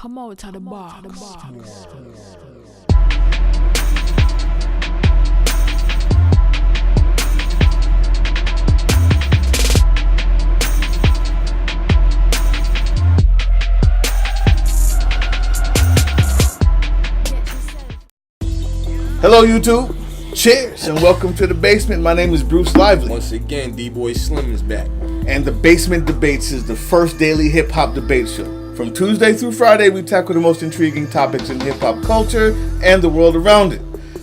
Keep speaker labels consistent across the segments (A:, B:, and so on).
A: Come out to the bar.
B: Hello YouTube, cheers and welcome to the basement. My name is Bruce Lively.
C: Once again, D-Boy Slim is back.
B: And the Basement Debates is the first daily hip-hop debate show. From Tuesday through Friday, we tackle the most intriguing topics in hip-hop culture and the world around it.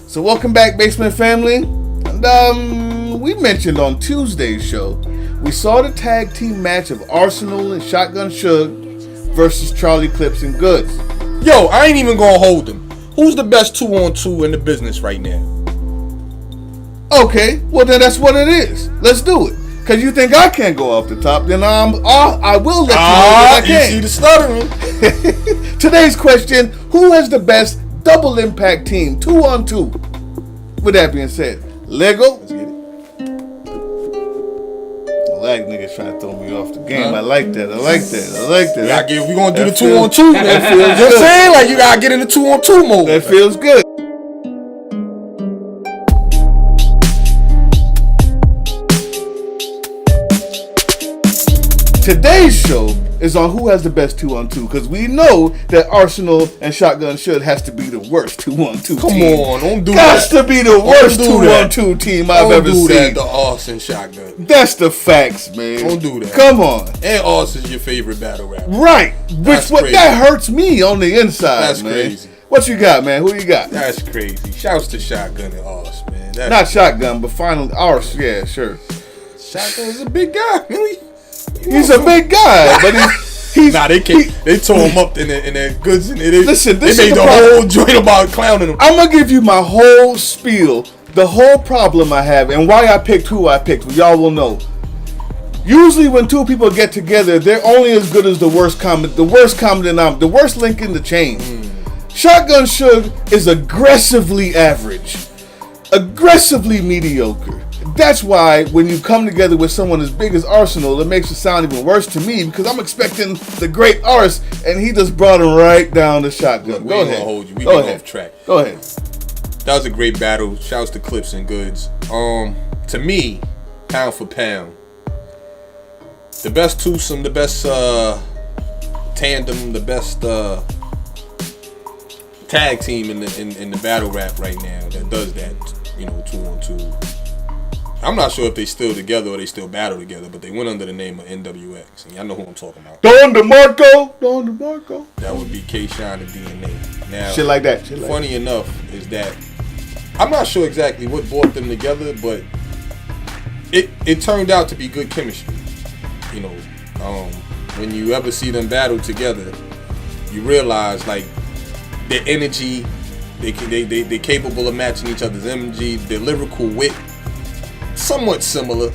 B: So welcome back, Basement family. And we mentioned on Tuesday's show, we saw the tag team match of Arsenal and Shotgun Suge versus Charlie Clips and Goods.
C: Yo, I ain't even gonna hold them. Who's the best 2-on-2 in the business right now?
B: Okay, well then that's what it is. Let's do it. Cause you think I can't go off the top, then I will let you know that I can.
C: You see the stuttering.
B: Today's question: who has the best double impact team 2-on-2? With that being said, Lego. Let's get it. I like niggas trying to throw me off the game. Huh? I like that.
C: We gonna do the 2-on-2.
B: That feels good.
C: Just saying, like you gotta get in the 2-on-2 mode.
B: That feels good. Today's show is on who has the best 2-on-2, because we know that Arsenal and Shotgun Suge has to be the worst 2-on-2 team.
C: Come on, don't do
B: Has
C: that.
B: to be the worst 2-on-2 team I've ever seen.
C: Don't do that, the Arsenal Shotgun.
B: That's the facts, man.
C: Don't do that.
B: Come on.
C: And Arsenal's your favorite battle rapper.
B: Right. That hurts me on the inside,
C: That's
B: man.
C: crazy.
B: What you got, man? Who you got?
C: That's crazy. Shouts to Shotgun and Arsenal, man.
B: Not Shotgun, but finally Arsenal. Yeah, sure.
C: Shotgun is a big guy, really.
B: He's a big guy, but he's
C: nah, they tore him up in their goods, and they
B: listen.
C: They made the whole joint about clowning him.
B: I'm gonna give you my whole spiel, the whole problem I have, and why I picked who I picked. Y'all will know. Usually, when two people get together, they're only as good as the worst link in the chain. Shotgun Suge is aggressively average, aggressively mediocre. That's why when you come together with someone as big as Arsenal, it makes it sound even worse to me, because I'm expecting the great Ars, and he just brought him right down the Shotgun.
C: We ain't gonna hold you. We
B: Go
C: get
B: ahead.
C: off track.
B: Go ahead.
C: That was a great battle. Shouts to Clips and Goods. To me, pound for pound, the best twosome, the best tandem, the best tag team in the battle rap right now that does that, 2-on-2. I'm not sure if they still together or they still battle together, but they went under the name of NWX, and y'all know who I'm talking about.
B: Don DeMarco.
C: That would be K-Shine and DNA. Now,
B: Shit like that.
C: Funny enough is that I'm not sure exactly what brought them together, but it turned out to be good chemistry. When you ever see them battle together, you realize like their energy, they're capable of matching each other's energy, their lyrical wit. Somewhat similar,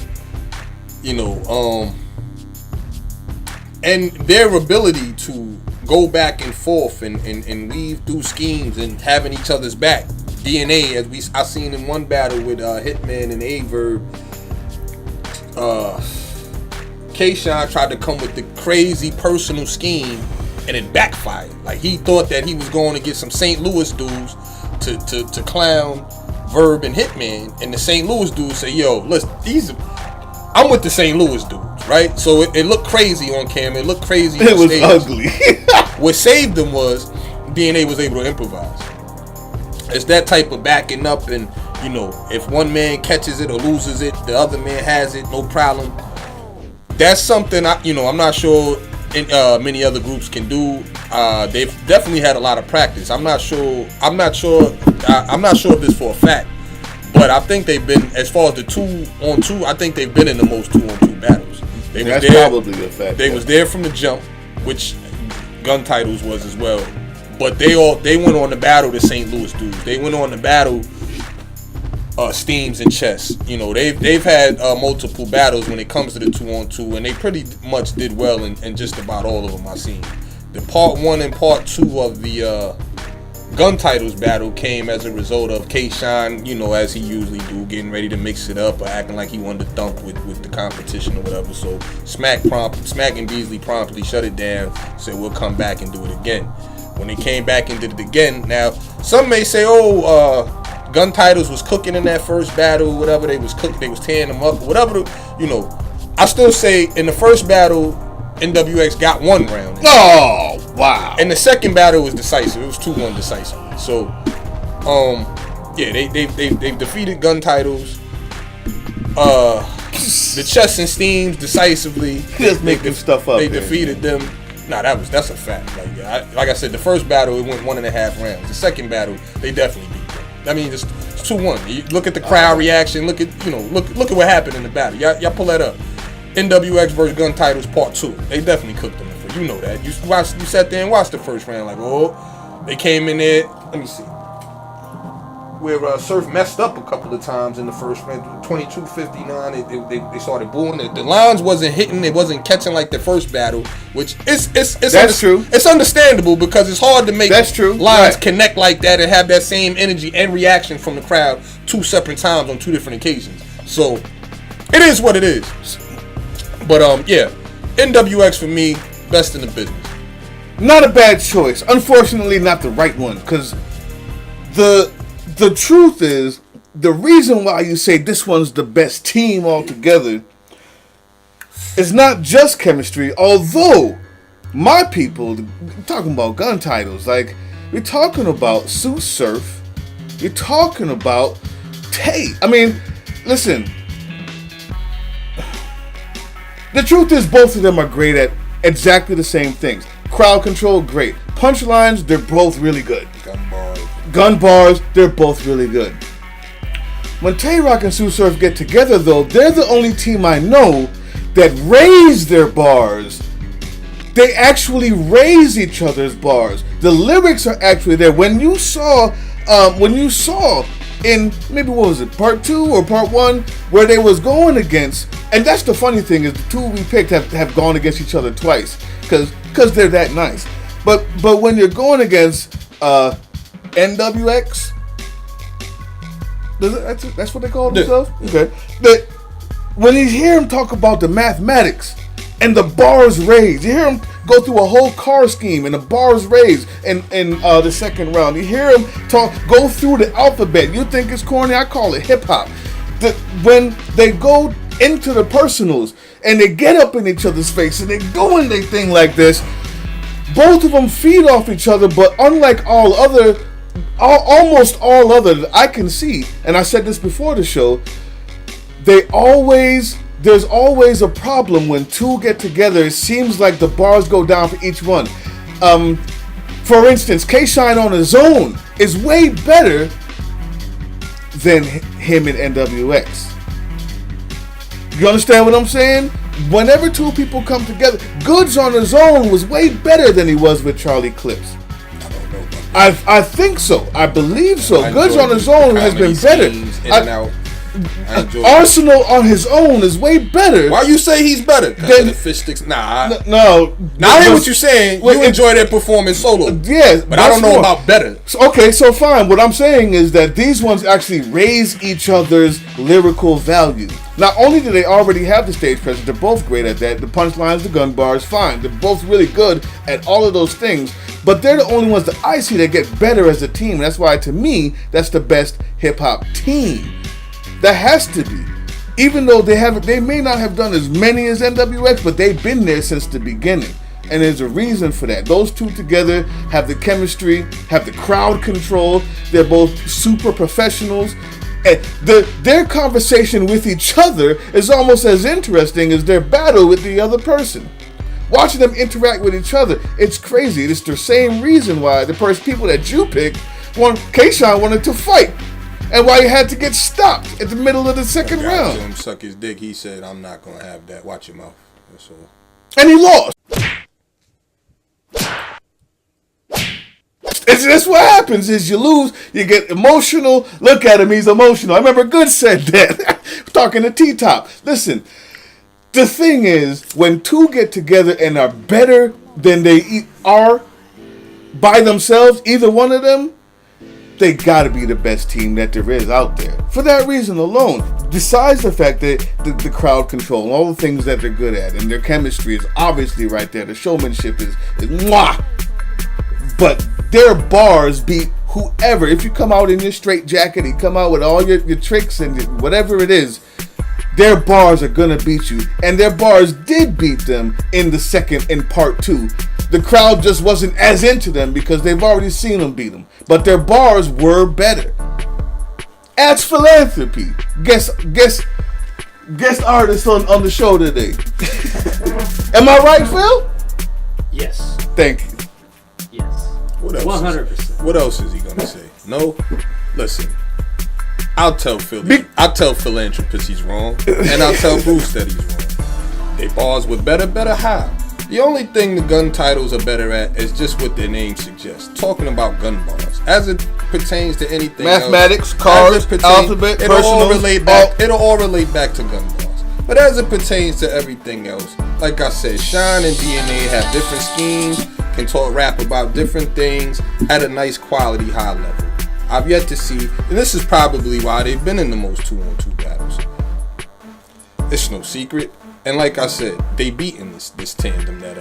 C: and their ability to go back and forth and weave through schemes and having each other's back. DNA, as I seen in one battle with Hitman and Averb, K-Shine tried to come with the crazy personal scheme, and it backfired. Like he thought that he was going to get some St. Louis dudes to clown Verb and Hitman, and the St. Louis dudes say, yo, listen, I'm with the St. Louis dudes, right? So it looked crazy on camera, it looked crazy on stage.
B: It was ugly.
C: What saved them was DNA was able to improvise. It's that type of backing up, and if one man catches it or loses it, the other man has it, no problem. That's something I'm not sure many other groups can do. They've definitely had a lot of practice. I'm not sure of this for a fact, but I think they've been, as far as the 2-on-2, I think they've been in the most 2-on-2 battles.
B: That's probably a fact.
C: They was there from the jump, which Gun Titles was as well. But they went on to battle the St. Louis dudes. They went on to battle Steams and Chess. They've had multiple battles when it comes to the 2-on-2, and they pretty much did well in just about all of them I've seen. The part 1 and part 2 of the Gun Titles battle came as a result of K-Shine, as he usually do, getting ready to mix it up or acting like he wanted to thump with the competition or whatever. So Smack and Beasley promptly shut it down, said we'll come back and do it again. When they came back and did it again, now some may say, gun titles was cooking in that first battle, whatever they was cooking, they was tearing them up, whatever. I still say in the first battle, NWX got 1 round.
B: Oh wow!
C: And the second battle was decisive. It was 2-1 decisive. So, yeah, they defeated gun titles. The Chess and Steams decisively.
B: Just making stuff up.
C: They defeated them. Nah, that's a fact. Like I said, the first battle it went 1.5 rounds. The second battle they definitely beat them. I mean, it's 2-1. You look at the crowd reaction. Look at look at what happened in the battle. Y'all pull that up. NWX versus Gun Titles Part 2. They definitely cooked them. You know that. You sat there and watched the first round. Like, they came in there. Let me see. Where Surf messed up a couple of times in the first round, 22-59. They started booing it. The lines wasn't hitting. It wasn't catching like the first battle, which that's
B: true.
C: It's understandable because it's hard to make lines
B: right.
C: connect like that and have that same energy and reaction from the crowd 2 separate times on 2 different occasions. So it is what it is. But yeah, NWX for me, best in the business.
B: Not a bad choice. Unfortunately, not the right one. Because the truth is, the reason why you say this one's the best team altogether is not just chemistry. Although my people talking about gun titles, like we're talking about Sue Surf, you're talking about Tay. I mean, listen. The truth is, both of them are great at exactly the same things. Crowd control, great. Punchlines, they're both really good. Gun bars, they're both really good. When Tay-Rock and Sue Surf get together, though, they're the only team I know that raise their bars. They actually raise each other's bars. The lyrics are actually there. When you saw in maybe what was it, part 2 or part 1, where they was going against, and that's the funny thing is the 2 we picked have gone against each other twice because they're that nice. But when you're going against NWX, that's what they call themselves. Okay, that when you hear him talk about the mathematics and the bars raised, you hear him go through a whole car scheme and the bars raised in the second round. You hear him go through the alphabet. You think it's corny? I call it hip hop. When they go into the personals and they get up in each other's face and they go in their thing like this, both of them feed off each other. But unlike almost all other that I can see, and I said this before the show, there's always a problem when 2 get together. It seems like the bars go down for each one. For instance, K-Shine on his own is way better than him and NWX. You understand what I'm saying? Whenever 2 people come together, Goods on his own was way better than he was with Charlie Clips. I think so. I believe so. Goods on his own has been better. Arsenal on his own is way better.
C: Why you say he's better? Than the fish sticks. Nah.
B: No.
C: I hear what you're saying. You enjoy their performance solo.
B: Yes.
C: But I don't know about better.
B: So fine. What I'm saying is that these ones actually raise each other's lyrical value. Not only do they already have the stage presence, they're both great at that. The punchlines, the gun bars, fine. They're both really good at all of those things. But they're the only ones that I see that get better as a team. That's why, to me, that's the best hip-hop team. That has to be. Even though they may not have done as many as NWX, but they've been there since the beginning. And there's a reason for that. Those 2 together have the chemistry, have the crowd control. They're both super professionals. And their conversation with each other is almost as interesting as their battle with the other person. Watching them interact with each other, it's crazy. It's the same reason why the people that you picked, K-Shine wanted to fight. And why he had to get stopped at the middle of the second round.
C: Him suck his dick. He said, "I'm not gonna have that. Watch your mouth." That's all.
B: And he lost. That's what happens is you lose, you get emotional. Look at him, he's emotional. I remember Good said that. Talking to T-Top. Listen, the thing is, when 2 get together and are better than they are by themselves, either one of them, they gotta be the best team that there is out there. For that reason alone. Besides the fact that the crowd control and all the things that they're good at, and their chemistry is obviously right there. The showmanship is mwah. But their bars beat whoever. If you come out in your straight jacket, you come out with all your tricks and whatever it is, their bars are gonna beat you. And their bars did beat them in the second, in part 2. The crowd just wasn't as into them because they've already seen them beat them. But their bars were better. That's philanthropy. Guest artist on the show today. Am I right, Phil?
A: Yes.
B: Thank you.
A: Yes.
C: What else?
A: 100%.
C: What else is he gonna say? No. Listen. I'll tell philanthropist he's wrong, and I'll tell Bruce that he's wrong. They bars were better how? The only thing the gun titles are better at is just what their name suggests. Talking about gun bars. As it pertains to anything
B: mathematics,
C: else,
B: cards, alphabet,
C: it'll all relate back to gun bars. But as it pertains to everything else, like I said, Shine and DNA have different schemes, can rap about different things at a nice quality high level. I've yet to see, and this is probably why they've been in the most 2-on-2 battles. It's no secret. And like I said, they beaten this tandem that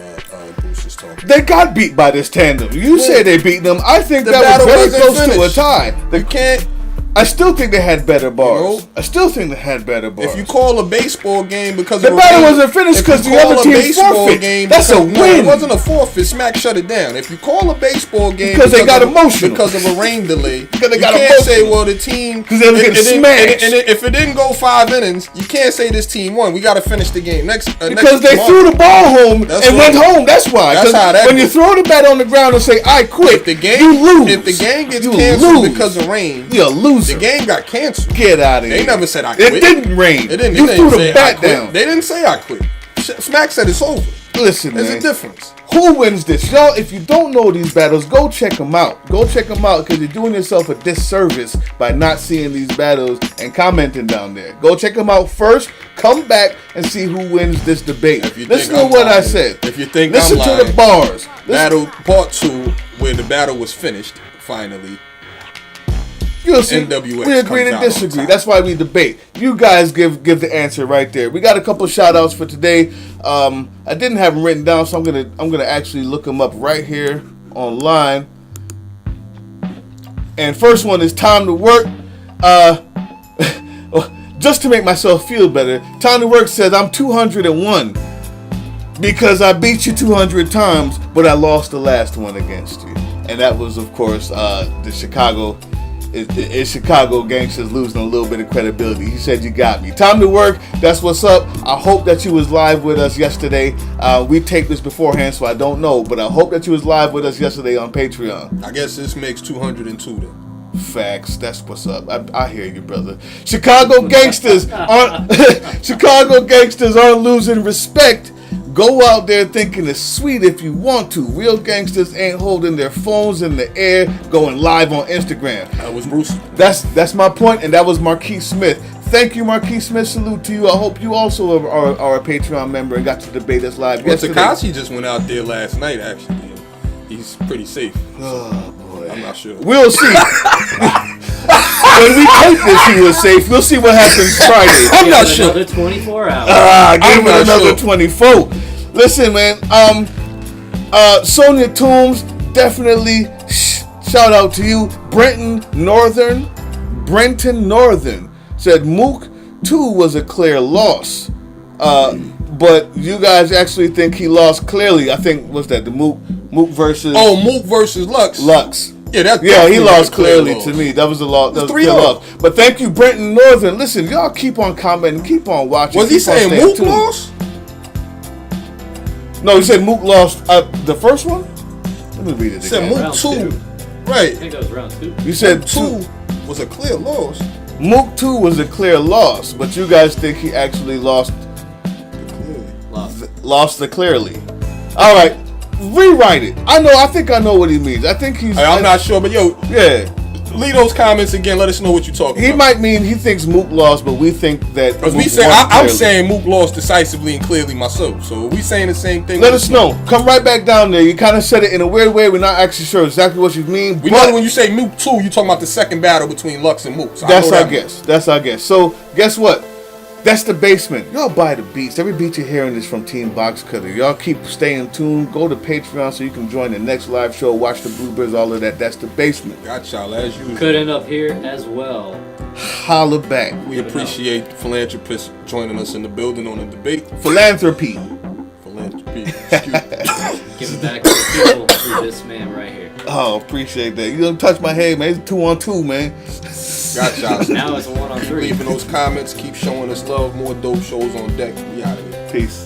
C: Bruce is talking about.
B: They got beat by this tandem. You say they beat them. I think that was very close to a tie. I still think they had better bars.
C: You know,
B: I still think they had better bars.
C: If you call a baseball game because
B: the battle wasn't finished because the other team forfeit, that's a win.
C: No, it wasn't a forfeit. Smack shut it down. If you call a baseball game
B: because they got emotional
C: because of a rain delay,
B: because they
C: you
B: got
C: can't
B: emotional.
C: say, well, the team
B: because they were getting smashed.
C: And if it didn't go 5 innings, you can't say this team won. We got to finish the game
B: because they threw the ball home and went home. That's why.
C: That's how that
B: when you throw the bat on the ground and say, "I quit," you lose.
C: If the game gets canceled because of rain,
B: you're a loser.
C: The game got canceled.
B: Get out of here.
C: They never said I quit.
B: It didn't rain.
C: It didn't.
B: You threw the bat down.
C: They didn't say I quit. Smack said it's over.
B: Listen,
C: there's a difference.
B: Who wins this? Y'all, if you don't know these battles, go check them out. Go check them out because you're doing yourself a disservice by not seeing these battles and commenting down there. Go check them out first. Come back and see who wins this debate. Listen to what I said.
C: If you think
B: listen
C: I'm
B: to
C: lying,
B: the bars.
C: Battle part 2, where the battle was finished finally.
B: You'll see.
C: NWX
B: We agree to disagree. That's why we debate. You guys give the answer right there. We got a couple shout outs for today. I didn't have them written down, so I'm gonna actually look them up right here online. And first one is Time to Work. Just to make myself feel better, Time to Work says I'm 201 because I beat you 200 times, but I lost the last one against you. And that was, of course, the Chicago. It's Chicago gangsters losing a little bit of credibility. He said, you got me. Time to Work. That's what's up. I hope that you was live with us yesterday. We taped this beforehand, so I don't know. But I hope that you was live with us yesterday on Patreon.
C: I guess this makes 202 then.
B: Facts. That's what's up. I hear you, brother. Chicago gangsters aren't losing respect. Go out there thinking it's sweet if you want to. Real gangsters ain't holding their phones in the air, going live on Instagram.
C: That was Bruce.
B: That's my point, and that was Marquis Smith. Thank you, Marquis Smith. Salute to you. I hope you also are a Patreon member and got to debate us live yesterday.
C: Takashi just went out there last night, actually. He's pretty safe.
B: Oh, boy.
C: I'm not sure.
B: We'll see. When we tape this, he was safe. We'll see what happens Friday.
A: I'm not sure. Another 24 hours.
B: Give it another 24. Listen, man. Sonia Toombs, definitely shout out to you. Brenton Northern said Mook 2 was a clear loss. But you guys actually think he lost clearly. I think, what's that? The Mook versus...
C: Oh, Mook versus Lux.
B: Yeah, he lost clearly to me. That was a loss. That was 3-0. But thank you, Brenton Northern. Listen, y'all keep on commenting, keep on watching.
C: Was he saying Mook lost?
B: No, he said Mook lost the first one. Let me read it again.
C: He said Mook 2. Right.
A: I think that was round 2.
B: You said
C: 2 was a clear loss.
B: Mook 2 was a clear loss, but you guys think he actually lost the clearly. All right. Rewrite it. I think I know what he means. I think he's...
C: I'm not sure, but
B: yeah.
C: Leave those comments again. Let us know what you're talking about.
B: He might mean he thinks Mook lost, but we think that...
C: Because I'm saying Mook lost decisively and clearly myself. So are we saying the same thing?
B: Let us know. Come right back down there. You kind of said it in a weird way. We're not actually sure exactly what you mean.
C: We know when you say Mook 2, you're talking about the second battle between Lux and Mook. So
B: that's our guess. So guess what? That's the basement. Y'all buy the beats. Every beat you're hearing is from Team Box Cutter. Y'all keep staying tuned. Go to Patreon so you can join the next live show. Watch the Bluebirds, all of that. That's the basement.
C: Got y'all as usual.
A: Could end up here as well.
B: Holla back.
C: We appreciate philanthropists joining us in the building on the debate.
B: Philanthropy.
C: Philanthropy. Excuse me.
A: Give it back to the people through this man right here.
B: Oh, appreciate that. You don't touch my head, man. It's 2-on-2, man.
C: Got y'all.
A: Now it's a 1-on-3.
C: Leaving those comments. Keep showing us love. More dope shows on deck. We out of here.
B: Peace.